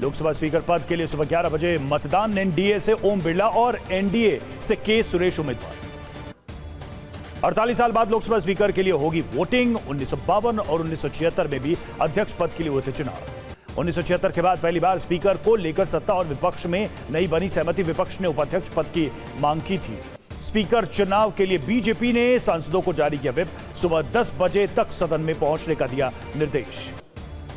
Lok Sabha speaker पद के लिए सुबह 11 बजे मतदान। एनडीए से ओम बिरला और एनडीए से के सुरेश उम्मीदवार। 48 साल बाद लोकसभा स्पीकर के लिए होगी वोटिंग। 1952 और 1976 में भी अध्यक्ष पद के लिए हुए थे चुनाव। 1976 के बाद पहली बार स्पीकर को लेकर सत्ता और विपक्ष में नहीं बनी सहमति। विपक्ष ने उपाध्यक्ष पद की मांग की थी। स्पीकर चुनाव के लिए बीजेपी ने सांसदों को जारी किया व्हिप। सुबह 10 बजे तक सदन में पहुंचने का दिया निर्देश।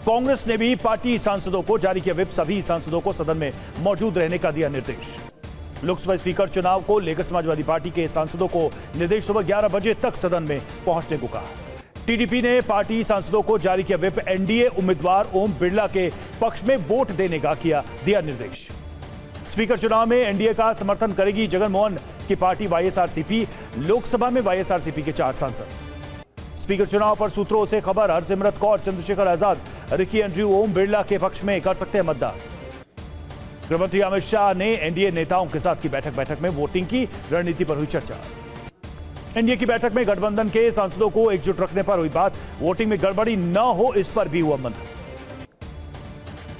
कांग्रेस ने भी पार्टी सांसदों को जारी किया व्हिप। सभी सांसदों को सदन में मौजूद रहने का दिया निर्देश। लोकसभा स्पीकर चुनाव को लेकर समाजवादी पार्टी के सांसदों को निर्देश। सुबह 11 बजे तक सदन में पहुंचने को कहा। टीडीपी ने पार्टी सांसदों को जारी किया व्हिप। एनडीए उम्मीदवार ओम बिरला के पक्ष में वोट देने का दिया निर्देश। स्पीकर चुनाव में एनडीए का समर्थन करेगी जगनमोहन की पार्टी वाईएसआरसीपी। लोकसभा में वाईएसआरसीपी के 4 सांसद। स्पीकर चुनाव पर सूत्रों से खबर। हरसिमरत कौर, चंद्रशेखर आजाद, रिकी एंड्रयू ओम बिरला के पक्ष में कर सकते हैं मतदान। गृहमंत्री अमित शाह ने एनडीए नेताओं के साथ की बैठक में वोटिंग की रणनीति पर हुई चर्चा। एनडीए की बैठक में गठबंधन के सांसदों को एकजुट रखने पर हुई बात। वोटिंग में गड़बड़ी न हो इस पर भी हुआ मंथन।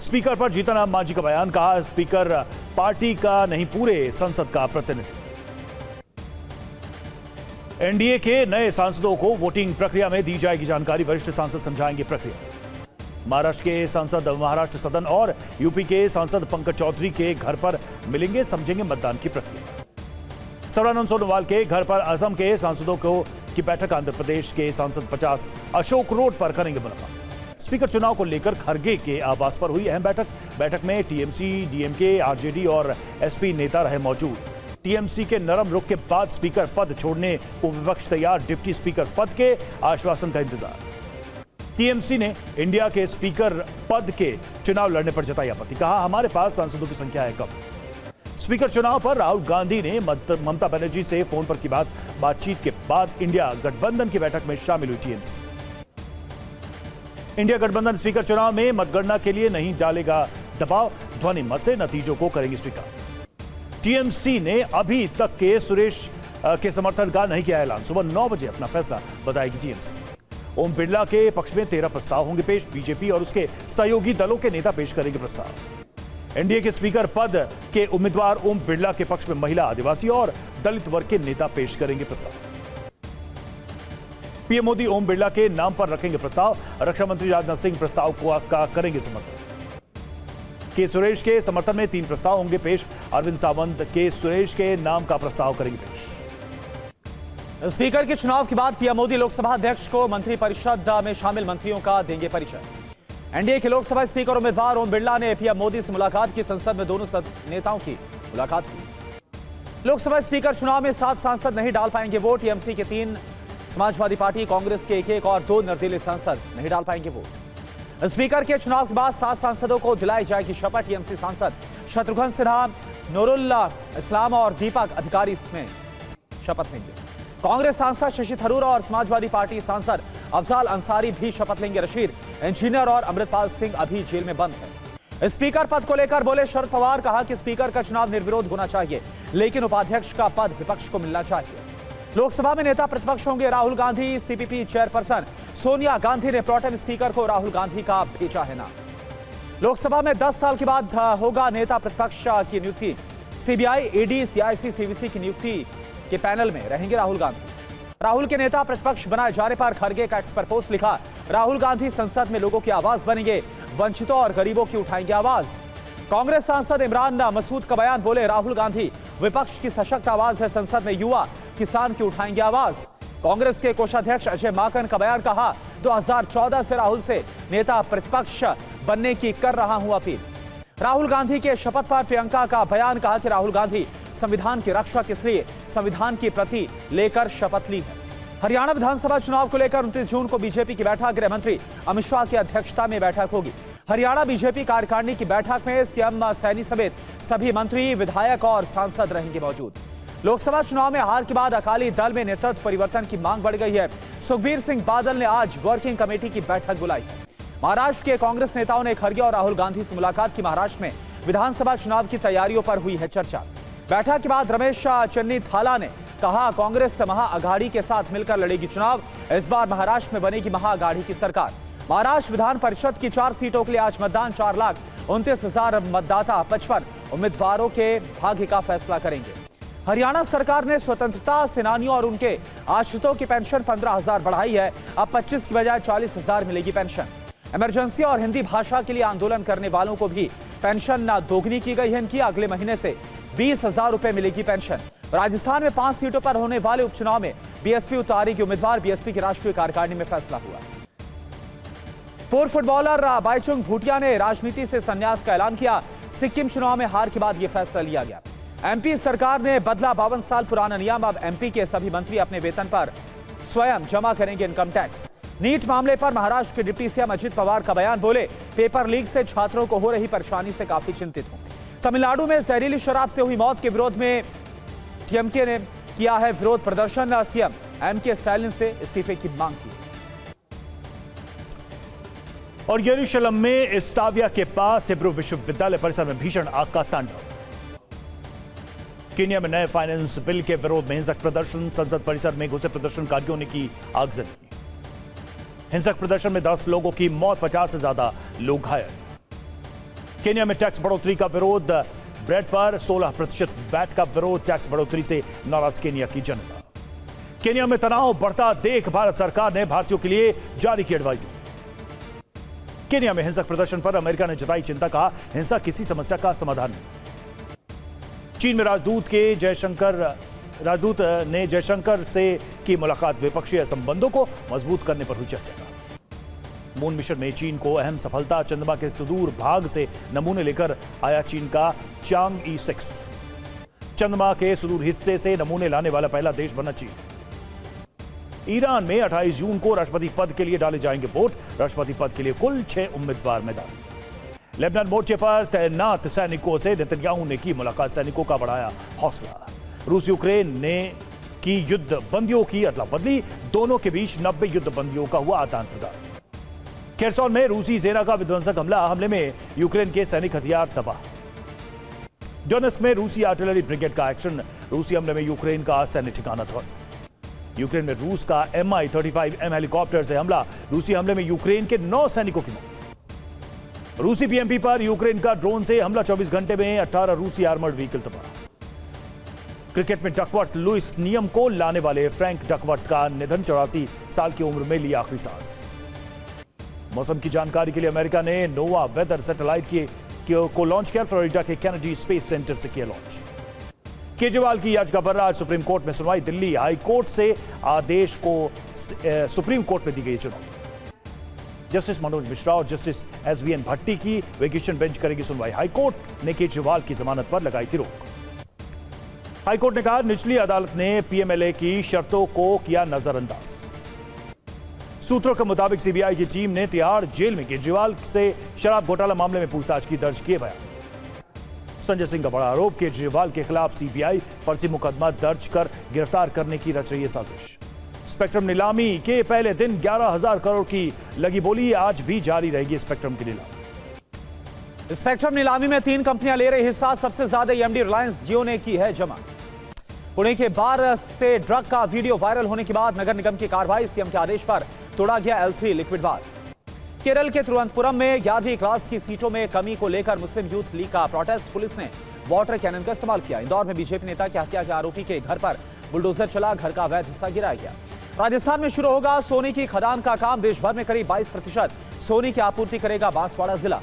स्पीकर पर जीतन राम मांझी का बयान। कहा स्पीकर पार्टी का नहीं पूरे संसद का प्रतिनिधि। एनडीए के नए सांसदों को वोटिंग प्रक्रिया में दी जाएगी जानकारी। वरिष्ठ सांसद समझाएंगे प्रक्रिया। महाराष्ट्र के सांसद महाराष्ट्र सदन और यूपी के सांसद पंकज चौधरी के घर पर मिलेंगे, समझेंगे मतदान की प्रक्रिया। सर्बानंद सोनोवाल के घर पर असम के सांसदों की बैठक। आंध्र प्रदेश के सांसद 50 अशोक रोड पर करेंगे मुलाकात। स्पीकर चुनाव को लेकर खरगे के आवास पर हुई अहम बैठक में टीएमसी, डीएमके, आरजेडी और एसपी नेता रहे मौजूद। टीएमसी के नरम रुख के बाद स्पीकर पद छोड़ने को विपक्ष तैयार। डिप्टी स्पीकर पद के आश्वासन का इंतजार। टीएमसी ने इंडिया के स्पीकर पद के चुनाव लड़ने पर जताई आपत्ति। कहा हमारे पास सांसदों की संख्या है कम। स्पीकर चुनाव पर राहुल गांधी ने ममता बनर्जी से फोन पर की बातचीत के बाद इंडिया गठबंधन की बैठक में शामिल हुई टीएमसी। इंडिया गठबंधन स्पीकर चुनाव में मतगणना के लिए नहीं डालेगा दबाव। ध्वनि मत से नतीजों को करेंगे स्वीकार। टीएमसी ने अभी तक के सुरेश के समर्थन का नहीं किया ऐलान। सुबह 9 बजे अपना फैसला बताएगी टीएमसी। ओम बिरला के पक्ष में 13 प्रस्ताव होंगे पेश। बीजेपी और उसके सहयोगी दलों के नेता पेश करेंगे प्रस्ताव। एनडीए के स्पीकर पद के उम्मीदवार ओम बिरला के पक्ष में महिला, आदिवासी और दलित वर्ग के नेता पेश करेंगे प्रस्ताव। पीएम मोदी ओम बिरला के नाम पर रखेंगे प्रस्ताव। रक्षा मंत्री राजनाथ सिंह प्रस्ताव का करेंगे समर्थन। के सुरेश के समर्थन में 3 प्रस्ताव होंगे पेश। अरविंद सावंत के सुरेश के नाम का प्रस्ताव करेंगे पेश। स्पीकर के चुनाव के बाद पीएम मोदी लोकसभा अध्यक्ष को मंत्रिपरिषद में शामिल मंत्रियों का देंगे परिचय। एनडीए के लोकसभा स्पीकर उम्मीदवार ओम बिरला ने पीएम मोदी से मुलाकात की। संसद में दोनों नेताओं की मुलाकात हुई। लोकसभा स्पीकर चुनाव में 7 सांसद नहीं डाल पाएंगे वोट। टीएमसी के 3, समाजवादी पार्टी कांग्रेस के 1 और 2 निर्दलीय सांसद नहीं डाल पाएंगे वोट। स्पीकर के चुनाव के बाद 7 सांसदों को दिलाई जाएगी शपथ। टीएमसी सांसद शत्रुघ्न सिन्हा, नूरुल्लाह इस्लाम और दीपक अधिकारी इसमें शपथ लेंगे। कांग्रेस सांसद शशि थरूर और समाजवादी पार्टी सांसद अफजाल अंसारी भी शपथ लेंगे। रशीद इंजीनियर और अमृतपाल सिंह अभी जेल में बंद है। स्पीकर पद को लेकर बोले शरद पवार। कहा कि स्पीकर का चुनाव निर्विरोध होना चाहिए, लेकिन उपाध्यक्ष का पद विपक्ष को मिलना चाहिए। लोकसभा में नेता प्रतिपक्ष होंगे राहुल गांधी। सीपीपी चेयरपर्सन सोनिया गांधी ने प्रोटेम स्पीकर को राहुल गांधी का भेजा है नाम। लोकसभा में 10 साल के बाद होगा नेता प्रतिपक्ष की नियुक्ति। सीबीआई, ईडी, सीआईसी, सीवीसी की नियुक्ति के पैनल में रहेंगे राहुल गांधी। राहुल के नेता प्रतिपक्ष बनाए जाने पर खरगे का एक्सपर्ट पोस्ट लिखा। राहुल गांधी संसद में लोगों की आवाज बनेंगे। वंचितों और गरीबों की उठाएंगे आवाज। कांग्रेस सांसद इमरान मसूद का बयान। बोले राहुल गांधी विपक्ष की सशक्त आवाज है। संसद में युवा, किसान की उठाएंगे आवाज। कांग्रेस के कोषाध्यक्ष अजय माकन का बयान। कहा 2014 से राहुल से नेता प्रतिपक्ष बनने की कर रहा हूं अपील। राहुल गांधी के शपथ पर प्रियंका का बयान। कहा कि राहुल गांधी संविधान की रक्षा के लिए संविधान की प्रति लेकर शपथ ली है। हरियाणा विधानसभा चुनाव को लेकर 29 जून को बीजेपी की बैठक। गृह मंत्री अमित शाह की अध्यक्षता में बैठक होगी। हरियाणा बीजेपी कार्यकारिणी की बैठक में सीएम सैनी समेत सभी मंत्री, विधायक और सांसद रहेंगे मौजूद। लोकसभा चुनाव में हार के बाद अकाली दल में नेतृत्व परिवर्तन की मांग बढ़ गई है। सुखबीर सिंह बादल ने आज वर्किंग कमेटी की बैठक बुलाई है। महाराष्ट्र के कांग्रेस नेताओं ने खरगे और राहुल गांधी से मुलाकात की। महाराष्ट्र में विधानसभा चुनाव की तैयारियों पर हुई है चर्चा। बैठक के बाद रमेश चन्नीथाला ने कहा कांग्रेस महाअघाड़ी के साथ मिलकर लड़ेगी चुनाव। इस बार महाराष्ट्र में बनेगी महाअघाड़ी की सरकार। महाराष्ट्र विधान परिषद की 4 सीटों के लिए आज मतदान। 4 29,000 मतदाता 55 उम्मीदवारों के भाग्य का फैसला करेंगे। हरियाणा सरकार ने स्वतंत्रता सेनानियों और उनके आश्रितों की पेंशन 15,000 बढ़ाई है। अब 25 की बजाय 40,000 मिलेगी पेंशन। इमरजेंसी और हिंदी भाषा के लिए आंदोलन करने वालों को भी पेंशन दोगुनी की गई है। इनकी अगले महीने से 20,000 रुपए मिलेगी पेंशन। राजस्थान में 5 सीटों पर होने वाले उपचुनाव में बीएसपी उतारेगी उम्मीदवार। बीएसपी की राष्ट्रीय कार्यकारिणी में फैसला हुआ। पूर्व फुटबॉलर बाईचुंग भूटिया ने राजनीति से संन्यास का ऐलान किया। सिक्किम चुनाव में हार के बाद यह फैसला लिया गया। एमपी सरकार ने बदला 52 साल पुराना नियम। अब एमपी के सभी मंत्री अपने वेतन पर स्वयं जमा करेंगे इनकम टैक्स। नीट मामले पर महाराष्ट्र के डिप्टी सीएम अजित पवार का बयान। बोले, पेपर लीक से छात्रों को हो रही परेशानी से काफी चिंतित हूं। तमिलनाडु में जहरीली शराब से हुई मौत के विरोध में टीएमके ने किया है विरोध प्रदर्शन। सीएम एमके स्टालिन से इस्तीफे की मांग की। और यरूशलेम में इसाविया के पास हिब्रू विश्वविद्यालय परिसर में भीषण आग का तांडव। केन्या में नए फाइनेंस बिल के विरोध में हिंसक प्रदर्शन। संसद परिसर में घुसे प्रदर्शनकारियों ने की आगजनी। हिंसक प्रदर्शन में 10 लोगों की मौत, 50 से ज्यादा लोग घायल। केन्या में टैक्स बढ़ोतरी का विरोध। ब्रेड पर 16% वैट का विरोध। टैक्स बढ़ोतरी से नाराज केन्या की जनता। केन्या में तनाव बढ़ता देख भारत सरकार ने भारतीयों के लिए जारी की एडवाइजरी। केन्या में हिंसक प्रदर्शन पर अमेरिका ने जताई चिंता। कहा, हिंसा किसी समस्या का समाधान नहीं। चीन में राजदूत ने जयशंकर से की मुलाकात। द्विपक्षीय संबंधों को मजबूत करने पर हुई चर्चा। मून मिशन में चीन को अहम सफलता। चंद्रमा के सुदूर भाग से नमूने लेकर आया चीन का चांगई 6। चंद्रमा के सुदूर हिस्से से नमूने लाने वाला पहला देश बना चीन। ईरान में 28 जून को राष्ट्रपति पद के लिए डाले जाएंगे वोट। राष्ट्रपति पद के लिए कुल 6 उम्मीदवार मैदान। लेबनान मोर्चे पर तैनात सैनिकों से नेतन्याहू ने की मुलाकात। सैनिकों का बढ़ाया हौसला। रूस यूक्रेन ने की युद्ध बंदियों की अदला बदली। दोनों के बीच 90 युद्ध बंदियों का हुआ आदान प्रदान। खेरसौन में रूसी सेना का विध्वंसक हमले में यूक्रेन के सैनिक हथियार तबाह। डोनेस्क में रूसी आर्टिलरी ब्रिगेड का एक्शन। रूसी हमले में यूक्रेन का सैन्य ठिकाना ध्वस्त। यूक्रेन में रूस का Mi-35M हेलीकॉप्टर से हमला। रूसी हमले में यूक्रेन के 9 सैनिकों की मौत। रूसी पीएमपी पर यूक्रेन का ड्रोन से हमला। 24 घंटे में 18 रूसी आर्मर्ड व्हीकल तबाह। क्रिकेट में डकवर्थ लुइस नियम को लाने वाले फ्रैंक डकवर्थ का निधन। 84 साल की उम्र में ली आखिरी सांस। मौसम की जानकारी के लिए अमेरिका ने नोवा वेदर सैटेलाइट को लॉन्च किया। फ्लोरिडा के केनेडी स्पेस सेंटर से किया लॉन्च। केजरीवाल की याचिका पर आज सुप्रीम कोर्ट में सुनवाई। दिल्ली हाई कोर्ट से आदेश को सुप्रीम कोर्ट में दी गई चुनौती। जस्टिस मनोज मिश्रा और जस्टिस SVN भट्टी की वेकेशन बेंच करेगी सुनवाई। हाईकोर्ट ने केजरीवाल की जमानत पर लगाई थी रोक। हाईकोर्ट ने कहा, निचली अदालत ने PMLA की शर्तों को किया नजरअंदाज। सूत्रों के मुताबिक सीबीआई की टीम ने तिहाड़ जेल में केजरीवाल से शराब घोटाला मामले में पूछताछ की। दर्ज किए बयान। संजय सिंह का बड़ा आरोप, केजरीवाल के खिलाफ सीबीआई फर्जी मुकदमा दर्ज कर गिरफ्तार करने की रच रही है साजिश। स्पेक्ट्रम नीलामी के पहले दिन 11,000 करोड़ की लगी बोली। आज भी जारी रहेगी स्पेक्ट्रम की नीलामी। स्पेक्ट्रम नीलामी में 3 कंपनियां ले रही हिस्सा। सबसे ज्यादा EMD रिलायंस जियो ने की है जमा। पुणे के बार से ड्रग का वीडियो वायरल होने के बाद नगर निगम की कार्रवाई। सीएम के आदेश पर तोड़ा गया L3 लिक्विड बार। केरल के तिरुवनंतपुरम में 11वीं क्लास की सीटों में कमी को लेकर मुस्लिम यूथ लीग का प्रोटेस्ट। पुलिस ने वाटर कैनन का इस्तेमाल किया। इंदौर में बीजेपी नेता की हत्या के आरोपी के घर पर बुलडोजर चला। घर का अवैध हिस्सा गिराया गया। राजस्थान में शुरू होगा सोने की खदान का काम। देश भर में करीब 22% सोने की आपूर्ति करेगा बांसवाड़ा जिला।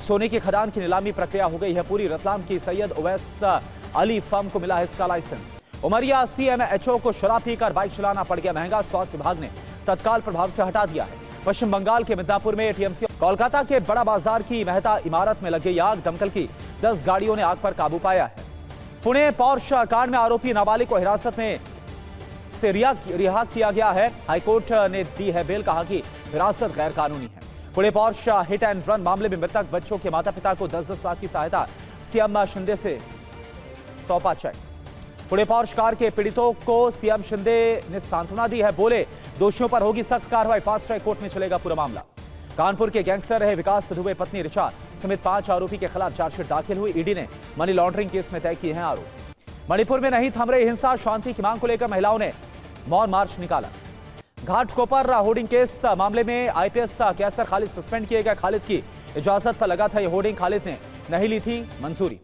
सोने की खदान की नीलामी प्रक्रिया हो गई है पूरी। रतलाम की सैयद ओवैस अली फर्म को मिला है इसका लाइसेंस। उमरिया CMHO को शराब पीकर बाइक चलाना पड़ गया महंगा। स्वास्थ्य विभाग ने तत्काल प्रभाव से हटा दिया है। पश्चिम बंगाल के मिदनापुर में TMC। कोलकाता के बड़ा बाजार की मेहता इमारत में लग गई आग। दमकल की 10 गाड़ियों ने आग पर काबू पाया है। पुणे पॉर्श कांड में आरोपी नाबालिग को हिरासत में से रिहा किया गया है। हाईकोर्ट ने दी है बेल। कहा कि हिरासत गैर कानूनी है। Pune Porsche hit and run मामले में मृतक बच्चों के माता पिता को 10-10 लाख की सहायता। सीएम शिंदे से सौंपा चेक। पुणे पॉर्श कार के पीड़ितों को सीएम शिंदे ने सांत्वना दी है। बोले, दोषियों पर होगी सख्त कार्रवाई। फास्ट ट्रैक कोर्ट में चलेगा पूरा मामला। कानपुर के गैंगस्टर रहे विकास दुबे पत्नी ऋचा समेत 5 आरोपी के खिलाफ चार्जशीट दाखिल हुई। ईडी ने मनी लॉन्ड्रिंग केस में तय किए हैं आरोप। मणिपुर में नहीं थम रही हिंसा। शांति की मांग को लेकर महिलाओं ने मौन मार्च निकाला। घाटकोपर होर्डिंग केस मामले में IPS कैसर खालिद सस्पेंड किए गए। खालिद की इजाजत पर लगा था ये होर्डिंग, खालिद ने नहीं ली थी मंजूरी।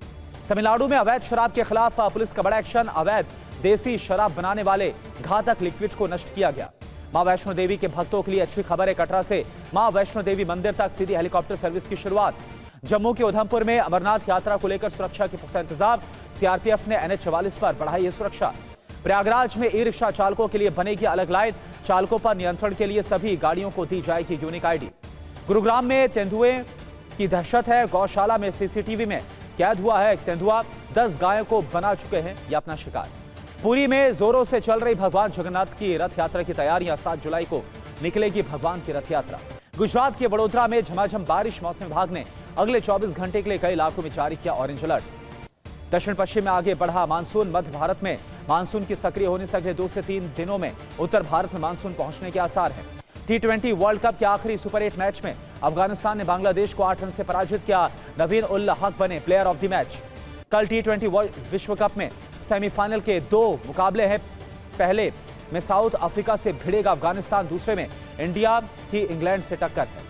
तमिलनाडु में अवैध शराब के खिलाफ पुलिस का बड़ा एक्शन, अवैध देसी शराब बनाने वाले घातक लिक्विड को नष्ट किया गया। मां वैष्णो देवी के भक्तों के लिए अच्छी खबर है, कटरा से मां वैष्णो देवी मंदिर तक सीधी हेलीकॉप्टर सर्विस की शुरुआत। जम्मू के उधमपुर में अमरनाथ यात्रा को लेकर सुरक्षा के पुख्ता इंतजाम, सीआरपीएफ ने NH44 पर बढ़ाई है सुरक्षा। प्रयागराज में ई रिक्शा चालकों के लिए बनेगी अलग लाइन, चालकों पर नियंत्रण के लिए सभी गाड़ियों को दी जाएगी यूनिक आईडी। गुरुग्राम में तेंदुए की दहशत है, गौशाला में सीसीटीवी में कैद हुआ है तेंदुआ, 10 गायों को बना चुके हैं ये अपना शिकार। पुरी में जोरों से चल रही भगवान जगन्नाथ की रथ यात्रा की तैयारियां, 7 जुलाई को निकलेगी भगवान की रथ यात्रा। गुजरात के वडोदरा में झमाझम बारिश, मौसम विभाग ने अगले 24 घंटे के लिए कई इलाकों में जारी किया ऑरेंज अलर्ट। दक्षिण पश्चिम में आगे बढ़ा मानसून, मध्य भारत में मानसून के सक्रिय होने से अगले 2 से 3 दिनों में उत्तर भारत में मानसून पहुंचने के आसार हैं। T20 वर्ल्ड कप के आखिरी सुपर 8 मैच में अफगानिस्तान ने बांग्लादेश को 8 रन से पराजित किया, नवीन उल हक बने प्लेयर ऑफ द मैच। कल T20 विश्व कप में सेमीफाइनल के 2 मुकाबले हैं, पहले में साउथ अफ्रीका से भिड़ेगा अफगानिस्तान, दूसरे में इंडिया की इंग्लैंड से टक्कर है।